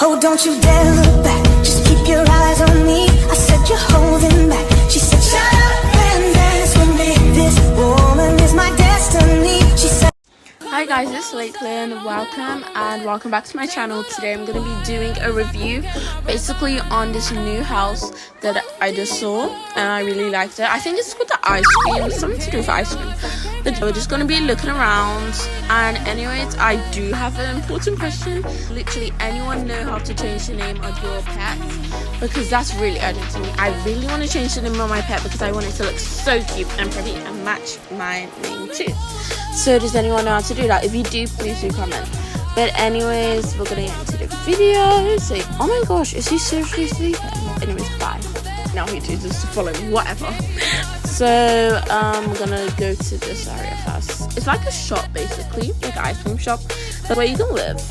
Oh, don't you dare look back, just keep your eyes on me. I said you're holding back. She said shut up and dance with me. This woman is my destiny. She said. Hi guys, it's Lakeland. Welcome back to my channel. Today I'm going to be doing a review basically on this new house that I just saw and I really liked it. I think it's called the ice cream, something to do with ice cream. But we're just going to be looking around, and anyways, I do have an important question. Literally anyone know how to change the name of your pet? Because that's really urgent to me. I really want to change the name of my pet because I want it to look so cute and pretty and match my name too. So does anyone know how to do that? If you do, please do comment. But anyways, we're gonna get into the video. So, oh my gosh, is he seriously sleeping? Anyways, bye. Now he chooses to follow me, whatever. So we're gonna go to this area first. It's like a shop basically, like an ice cream shop, but where you can live.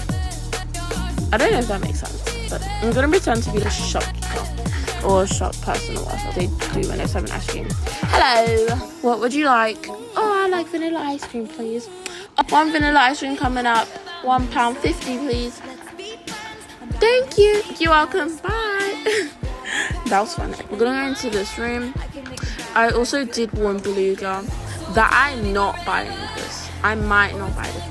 I don't know if that makes sense, but I'm gonna pretend to be the shopkeeper or shop person or whatever they do when they're serving ice cream. Hello, what would you like? Oh, I like vanilla ice cream, please. One vanilla ice cream coming up. £1.50, please. Thank you. You're welcome. Bye. That was fun. We're gonna go into this room. I also did warn Beluga that I'm not buying this. I might not buy this.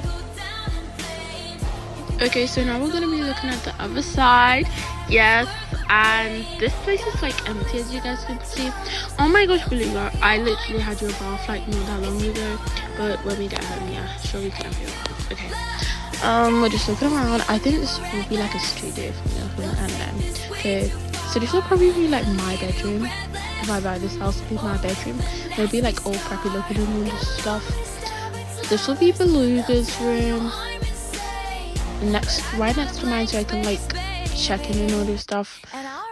Okay, so now we're gonna be looking at the other side. Yes, and this place is like empty, as you guys can see. Oh my gosh, Beluga, I literally had your bath like not that long ago, but when we get home, yeah, sure we can have your bath. Okay, we're just looking around. I think this will be like a studio for me, and then okay, so this will probably be like my bedroom. If I buy this house, it'll be my bedroom. It'll be like all preppy looking and all this stuff. This will be Beluga's room, right next to mine, so I can like check in and all this stuff.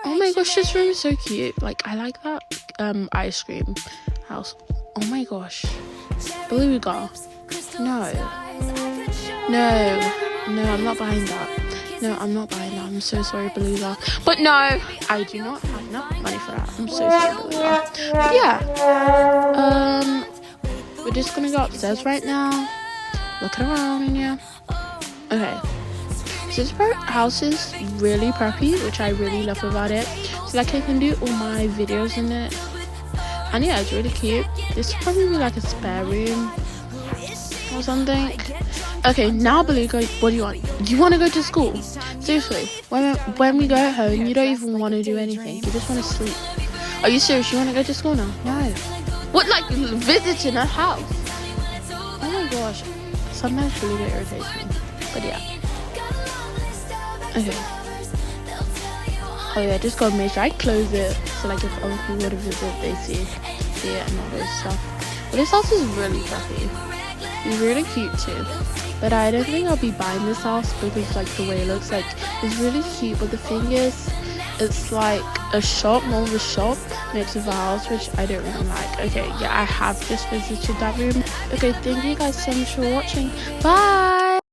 Oh my gosh, this room is so cute. Like, I like that ice cream house. Oh my gosh, Beluga, no, I'm not buying that. No, I'm not buying that. I'm so sorry, Beluga, but no, I do not have enough money for that. I'm so sorry, Beluga. But yeah, we're just gonna go upstairs right now, looking around in here. Okay, so this house is really preppy, which I really love about it. So like I can do all my videos in it, and yeah, it's really cute. This will probably be like a spare room or something. Okay, now Beluga, what do you want? You want to go to school? Seriously, when we go home, you don't even want to do anything. You just want to sleep. Are you serious? You want to go to school now? No. What, like visiting a house? Oh my gosh. Sometimes Beluga irritates me. But yeah. Okay. Oh yeah, just gotta make sure I close it. So like if other people were to visit, they see it and all this stuff. But this house is really preppy. It's really cute too. But I don't think I'll be buying this house because like the way it looks, like it's really cute, but the thing is it's like a shop, more of a shop next to the house, which I don't really like. Okay, yeah, I have just visited that room. Okay, thank you guys so much for watching. Bye.